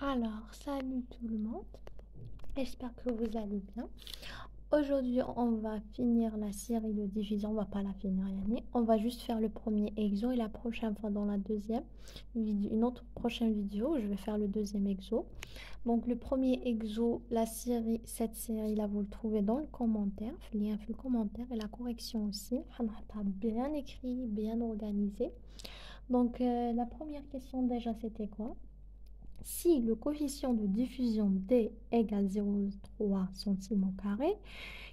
Alors, salut tout le monde, j'espère que vous allez bien. Aujourd'hui, on va finir la série de division, on va pas la finir, Yanni. On va juste faire le premier exo et la prochaine fois dans la deuxième vidéo, une autre prochaine vidéo, je vais faire le deuxième exo. Donc le premier exo, cette série là, vous le trouvez dans le commentaire, le lien dans le commentaire et la correction aussi. Bien écrit, bien organisé. Donc la première question déjà, c'était quoi? Si le coefficient de diffusion D égale 0,3 cm au carré,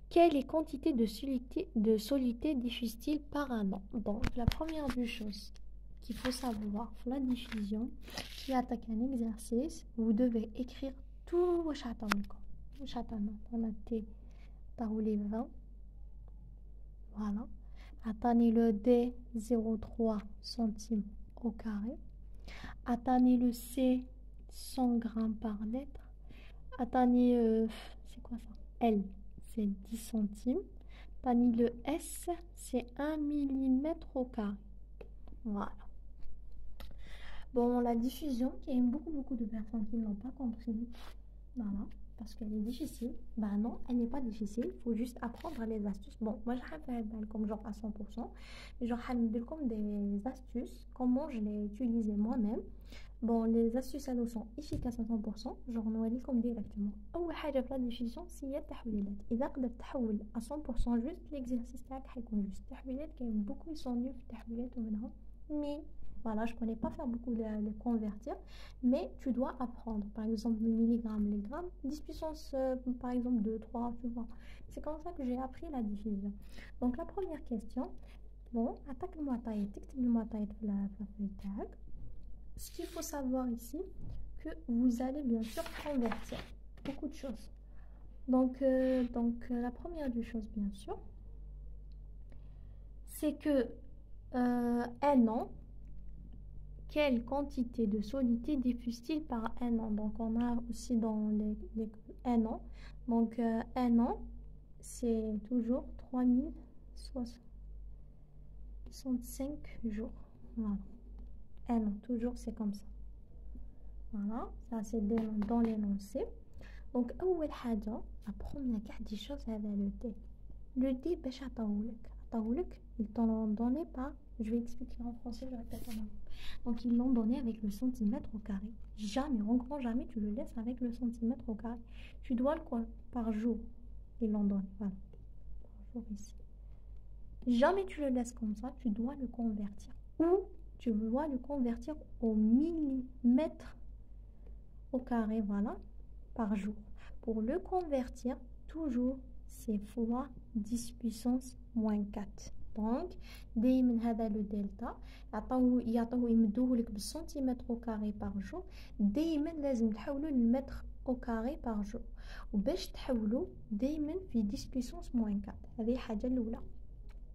quelle quantité de solidité diffuse-t-il par an? Donc, la première des choses qu'il faut savoir, pour la diffusion, qui attaque un exercice, vous devez écrire tout vos chatons. On a T, les 20. Voilà. Attendez le D, 0,3 cm au carré. Attendez le C, 100 grammes par litre. Attendez, c'est quoi ça? L, c'est 10 centimes. Attendez le S, c'est 1 millimètre au carré. Voilà. Bon, la diffusion, il y a beaucoup de personnes qui ne l'ont pas compris. Voilà. Parce qu'elle est difficile. Ben non, elle n'est pas difficile. Il faut juste apprendre les astuces. Bon, moi, je vais faire comme genre à 100%. Mais genre, je vais comme des astuces. Comment je l'ai utilisé moi-même. Bon, les astuces, elles sont efficaces à 100%. Genre, on va comme directement. أول حاجة في la diffusion, c'est التحويلات. إذا قدرت تحول à 100% juste l'exercice تاعك حيكون juste. التحويلات كاين beaucoup ils sont nuls في التحويلات ومنهم. Mais voilà, je connais pas faire beaucoup de les convertir, mais tu dois apprendre. Par exemple, le milligramme, les grammes, 10 puissance, par exemple, 2, 3, tu vois. C'est comme ça que j'ai appris la diffusion. Donc, la première question, bon, attaque le moitié, le moitié de la feuille tag. Ce qu'il faut savoir ici, que vous allez bien sûr convertir beaucoup de choses. Donc, la première des choses, bien sûr, c'est que un an, quelle quantité de solidité diffuse-t-il par un an? Donc, on a aussi dans un an. Donc, un an, c'est toujours 3065 jours. Voilà. Un an, toujours, c'est comme ça. Voilà, ça c'est dans l'énoncé. Donc, أول حاجة, la première des choses, c'est le D. Le D, باش عطاولك, ils t'ont donné par, je vais expliquer en français, je répète en anglais. Donc, ils l'ont donné avec le centimètre au carré. Jamais, en grand jamais, tu le laisses avec le centimètre au carré. Tu dois le quoi? Par jour. Ils l'ont donné, voilà. Par jour ici. Jamais tu le laisses comme ça, tu dois le convertir. Ou tu dois le convertir au millimètre au carré, voilà, par jour. Pour le convertir, toujours, c'est fois 10 puissance moins 4. Donc, دايما هذا le delta يعطوه يمدوه لك بالسنتيمتر au carré par jour. دايما لازم تحولوا للمتر au carré par jour. وباش تحولوا دايما في 10 puissance moins 4. هذه حاجة الأولى.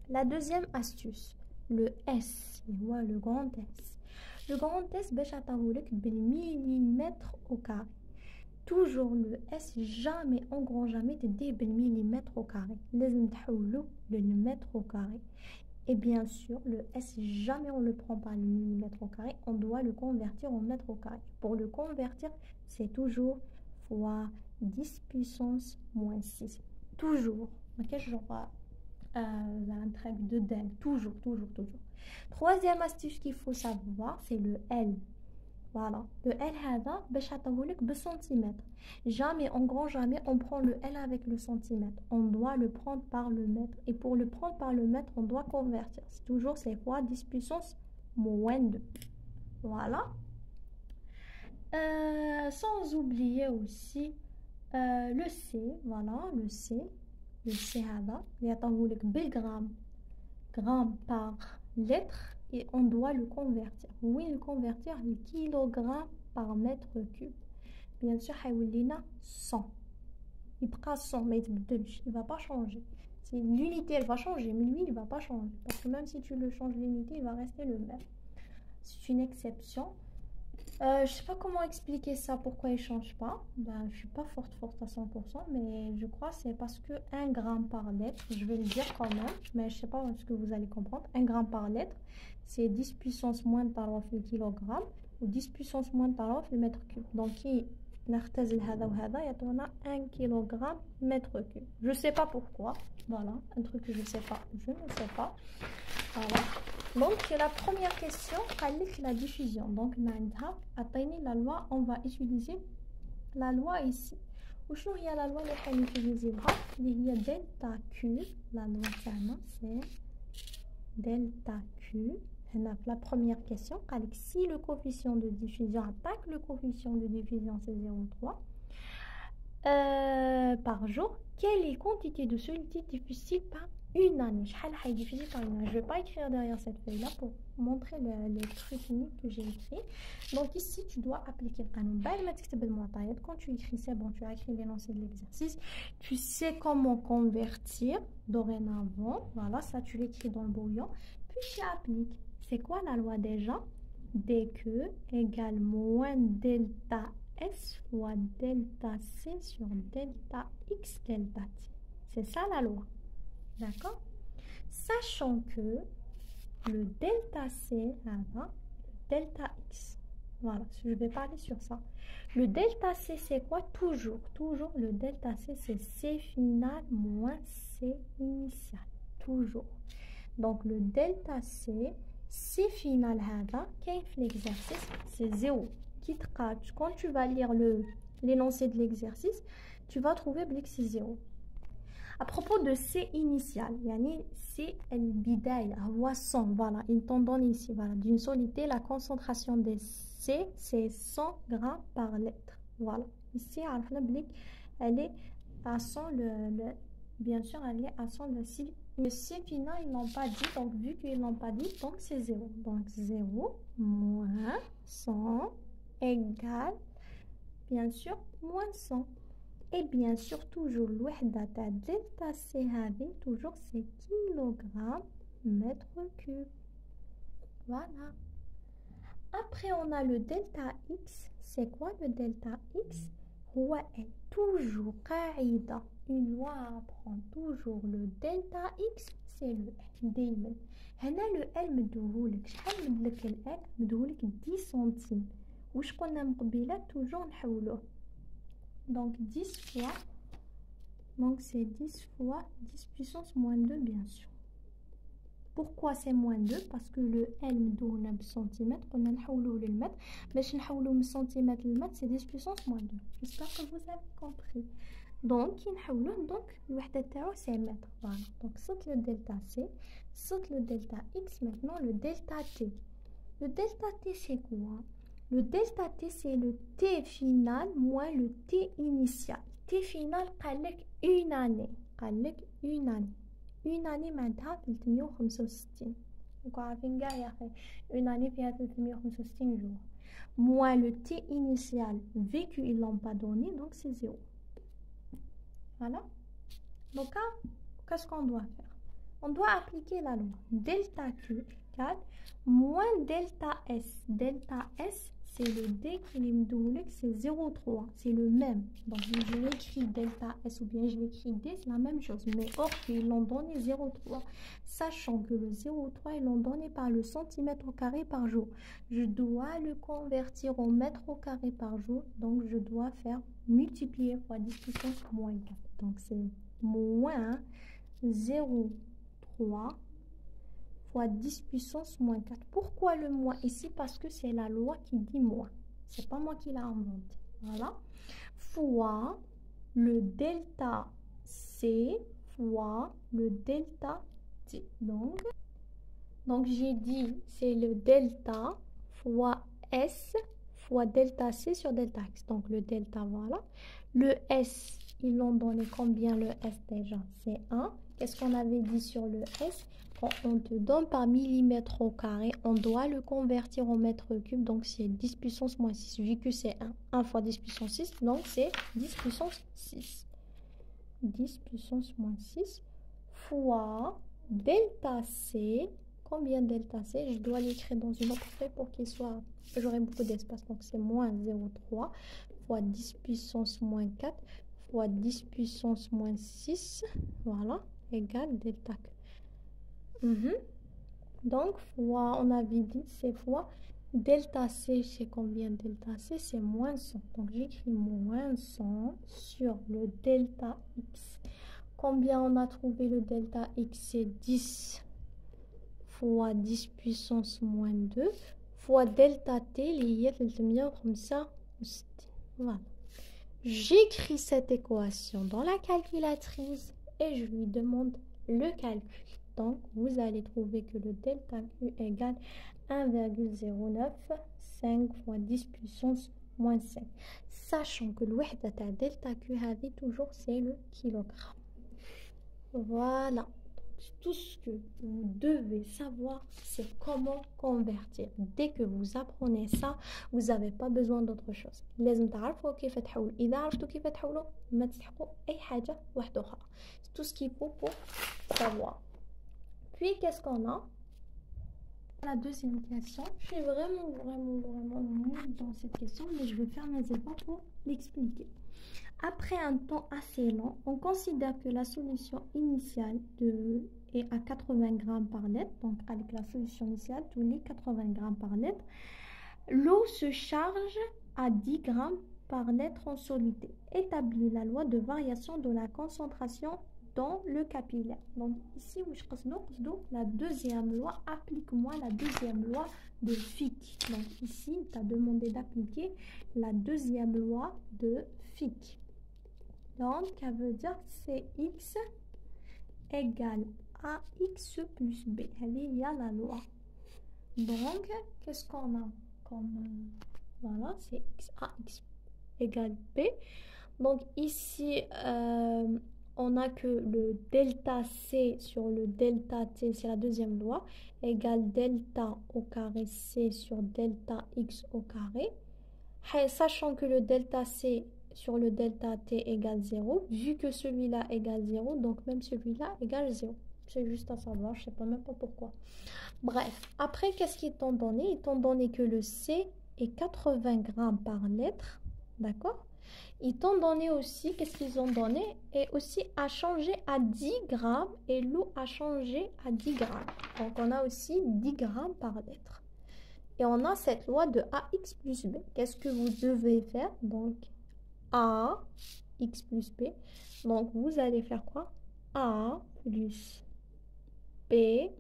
La deuxième astuce, le S, le grand S. Le grand S, باش عطاهولك بالمليمتر au carré. Toujours le S, jamais, en grand jamais, تديه بالمليمتر au carré. لازم تحولو للمتر au carré. Et bien sûr, le S, jamais on le prend par le millimètre au carré, on doit le convertir en mètre au carré. Pour le convertir, c'est toujours fois 10 puissance moins 6. Toujours. Ok, genre un truc de dingue. Toujours. Troisième astuce qu'il faut savoir, c'est le L. Voilà. Le L, c'est centimètre. Jamais, en grand jamais, on prend le L avec le centimètre. On doit le prendre par le mètre. Et pour le prendre par le mètre, on doit convertir. C'est toujours, c'est fois 10 puissance moins 2. Voilà. Sans oublier aussi le C. Voilà, le C. Le C, il y a gramme par litre. Et on doit le convertir. Oui, le convertir en kilogramme par mètre cube. Bien sûr, il y a 100. Il prend 100, mais il ne va pas changer. L'unité, elle va changer, mais lui, il ne va pas changer. Parce que même si tu le changes l'unité, il va rester le même. C'est une exception. Je ne sais pas comment expliquer ça, pourquoi il ne change pas. Ben, je ne suis pas forte à 100%, mais je crois que c'est parce que 1 gramme par litre, je vais le dire quand même, mais je ne sais pas ce que vous allez comprendre. 1 gramme par litre, c'est 10 puissance moins 3 kilogramme. و 10 puissance moins 3 في المتر كوب. دونك كي نختزل هذا وهذا يعطونا 1 كيلوغرام متر كوب. Je sais pas pourquoi. Voilà, un truc que je sais pas. Je ne sais pas. Voilà. Donc la première question, la diffusion. Donc atteindre la loi, on va utiliser la loi ici. وشنو هي la loi اللي حنutiliser اللي هي delta Q. La loi تاعنا c'est delta Q. هنا la première question قالك si le coefficient de diffusion attaque le coefficient de diffusion c'est 0,3 par jour, quelle est la quantité de solide diffusée par une année? Diffusée par une année. Je ne vais pas écrire derrière cette feuille là pour montrer les trucs uniques que j'ai écrit. Donc ici tu dois appliquer le canon. Quand tu écris c'est bon, tu as écrit l'énoncé de l'exercice, tu sais comment convertir dorénavant. Voilà, ça tu l'écris dans le brouillon, puis tu appliques. C'est quoi la loi déjà? dq égale moins delta S fois delta C sur delta X delta T. C'est ça la loi. D'accord? Sachant que le delta C, le delta X, voilà, je vais parler sur ça. Le delta C, c'est quoi? Toujours, le delta C, c'est C final moins C initial. Toujours. Donc, le delta C, C final, l'exercice, c'est 0. Quand tu vas lire l'énoncé de l'exercice, tu vas trouver que c'est 0. À propos de C initial, C el-bidaya, 100, voilà, ils t'ont donné ici, voilà, d'une solidité, la concentration des C, c'est 100 grammes par litre. Voilà, ici, elle est à 100, bien sûr, elle est à 100 le C final, ils n'ont pas dit, donc vu qu'ils n'ont pas dit, donc c'est 0. Donc 0 moins 100 égale, bien sûr, moins 100. Et bien sûr, toujours, l'ouhda ta delta C, toujours, c'est kilogramme mètre cube. Voilà. Après, on a le delta X. C'est quoi le delta X? Ouais, toujours, qaïda. Une loi à apprendre. Toujours le delta X, c'est le L. Daïmen. Hana le L مديهولك. شحال مدلك ال L؟ مديهولك 10 centimes. واش قلنا مقبيله toujours نحولوه. Donc 10 fois, donc c'est 10 fois 10 puissance moins 2 bien sûr. Pourquoi c'est moins 2? Parce que le L مدونا بالcentimètre, on a نحولوه للمتر. باش نحولوه من centimètre للمتر, c'est 10 puissance moins 2. J'espère que vous avez compris. Donc, donc الوحدة تاعو c'est mètre. Voilà. Donc saute le delta C, saute le delta X, maintenant le delta T. Le delta T c'est quoi? Le delta T, c'est le T final moins le T initial. T final, قالك une année. قالك une année. Une année معناتها 365. Donc, عارفين كاع يا أخي. Une année فيها 365 jours. Moins le T initial, vu qu'ils l'ont pas donné, donc c'est 0. Voilà. Donc, qu'est-ce qu'on doit faire? On doit appliquer la loi. Delta Q égale moins delta S. Delta S, c'est le D qui est m'doulik, c'est 0,3. C'est le même. Donc, je l'écris delta S ou bien je l'écris D, c'est la même chose. Mais or, ils l'ont donné 0,3. Sachant que le 0,3, ils l'ont donné par le centimètre au carré par jour. Je dois le convertir au mètre au carré par jour. Donc, je dois faire multiplier fois 10 puissance moins 4. Donc, c'est moins 0,3 fois 10 puissance moins 4. Pourquoi le moins ici? Parce que c'est la loi qui dit moins. C'est pas moi qui l'ai inventé. Voilà. Fois le delta C fois le delta T. Donc j'ai dit c'est le delta fois S fois delta C sur delta X. Donc le delta, voilà. Le S, ils l'ont donné combien le S déjà? C'est 1. Qu'est-ce qu'on avait dit sur le S? Quand on te donne par millimètre au carré, on doit le convertir au mètre cube. Donc c'est 10 puissance moins 6. Vu que c'est 1. 1 fois 10 puissance 6. Donc c'est 10 puissance 6. 10 puissance moins 6 fois delta C. Combien delta C? Je dois l'écrire dans une autre feuille pour qu'il soit... J'aurai beaucoup d'espace. Donc c'est moins 0,3 fois 10 puissance moins 4 fois 10 puissance moins 6. Voilà. Égale delta Q. Donc, fois, on avait dit, c'est fois Delta C, c'est combien? Delta C, c'est moins 100. Donc, j'écris moins 100 sur le delta X. Combien on a trouvé le delta X? C'est 10 fois 10 puissance moins 2 fois delta T, lié à 365. Voilà. J'écris cette équation dans la calculatrice et je lui demande le calcul. Donc, vous allez trouver que le delta Q égale 1,095 fois 10 puissance moins 5. Sachant que le delta Q toujours c'est le kilogramme. Voilà. Tout ce que vous devez savoir, c'est comment convertir. Dès que vous apprenez ça, vous n'avez pas besoin d'autre chose. لازم تعرفوا كيف تحولوا. إذا عرفتوا كيف تحولوا ما تستحقوا أي حاجة واحدة أخرى. C'est tout ce qu'il faut pour savoir. Puis, qu'est-ce qu'on a? La deuxième question. Je suis vraiment nulle dans cette question, mais je vais faire mes efforts pour l'expliquer. Après un temps assez long, on considère que la solution initiale est à 80 grammes par litre. Donc, avec la solution initiale, tous les 80 grammes par litre, l'eau se charge à 10 grammes par litre en soluté. Établit la loi de variation de la concentration dans le capillaire. Donc, ici, la deuxième loi, applique-moi la deuxième loi de Fick. Donc, ici, tu as demandé d'appliquer la deuxième loi de Fick. Donc, ça veut dire que Cx égale AX plus B. Il y a la loi. Donc, qu'est-ce qu'on a comme... voilà, c'est AX égale B. Donc, ici, on a que le delta C sur le delta T, c'est la deuxième loi, égale delta au carré C sur delta X au carré. Sachant que le delta C sur le delta T égale 0, vu que celui-là égale 0, donc même celui-là égale 0. C'est juste à savoir, je ne sais pas même pas pourquoi. Bref, après, qu'est-ce qu'ils t'ont donné? Ils t'ont donné que le C est 80 grammes par litre, d'accord? Ils t'ont donné aussi, qu'est-ce qu'ils ont donné? Et aussi à changer à 10 grammes et l'eau a changé à 10 grammes. Donc, on a aussi 10 grammes par litre. Et on a cette loi de AX plus B. Qu'est-ce que vous devez faire? Donc, A, X plus B. Donc, vous allez faire quoi? A plus B.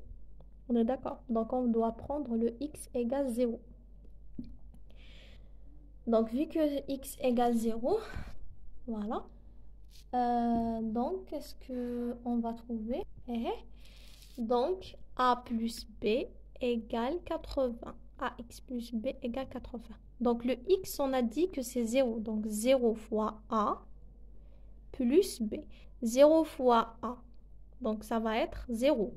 On est d'accord? Donc, on doit prendre le X égale 0. Donc, vu que X égale 0, voilà. Donc, qu'est-ce qu'on va trouver? Donc, A plus B égale 80. AX plus B égale 80. Donc, le X, on a dit que c'est 0. Donc, 0 fois A plus B. 0 fois A. Donc, ça va être 0.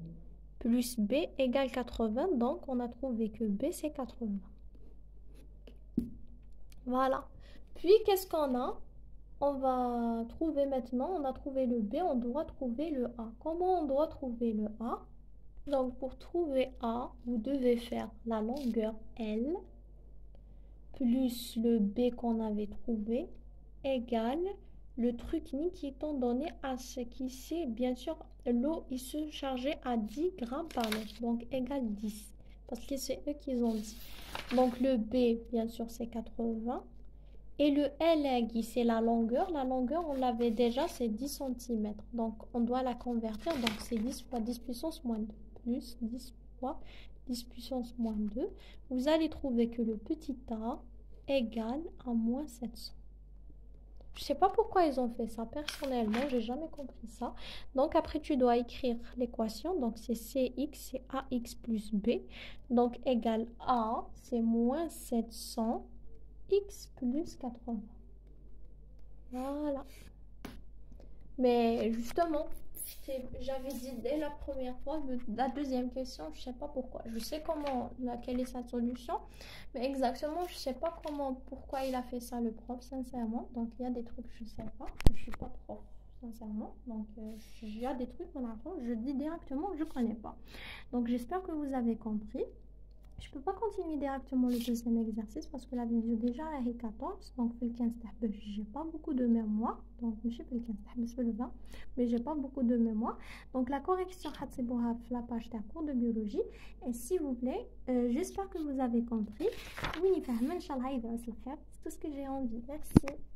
Plus B égale 80. Donc, on a trouvé que B, c'est 80. Voilà. Puis, qu'est-ce qu'on a? On va trouver maintenant, on a trouvé le B, on doit trouver le A. Comment on doit trouver le A? Donc, pour trouver A, vous devez faire la longueur L plus le B qu'on avait trouvé égale le truc ni qui est donné à ce qui c'est, bien sûr, l'eau il se chargeait à 10 grammes par litre, donc égale 10, parce que c'est eux qui ont dit. Donc, le B, bien sûr, c'est 80. Et le L, c'est la longueur. La longueur, on l'avait déjà, c'est 10 cm. Donc, on doit la convertir. Donc, c'est 10 fois 10 puissance moins 2. Plus 10 fois 10 puissance moins 2. Vous allez trouver que le petit a égale à moins 700. Je ne sais pas pourquoi ils ont fait ça. Personnellement, je n'ai jamais compris ça. Donc, après, tu dois écrire l'équation. Donc, c'est CX, c'est AX plus B. Donc, égale A, c'est moins 700. X plus 80. Voilà. Mais justement, j'avais dit dès la première fois, la deuxième question, je sais pas pourquoi. Je sais quelle est sa solution, mais exactement, je sais pas pourquoi il a fait ça le prof, sincèrement. Donc, il y a des trucs, je sais pas. Je suis pas prof, sincèrement. Donc, il y a des trucs qu'on apprend, je dis directement, je connais pas. Donc, j'espère que vous avez compris. Je peux pas continuer directement le deuxième exercice parce que la vidéo déjà est 14, donc في ال 15 تاع j'ai pas beaucoup de mémoire, donc ماشي في ال 15 تحبس في ال 20 mais j'ai pas beaucoup de mémoire, donc la correction حتسيبوها في la page تاع cours de biologie. Et s'il vous plaît, j'espère que vous avez compris. وين فهمنا ان شاء الله يدعس الخير. C'est tout ce que j'ai envie. Merci.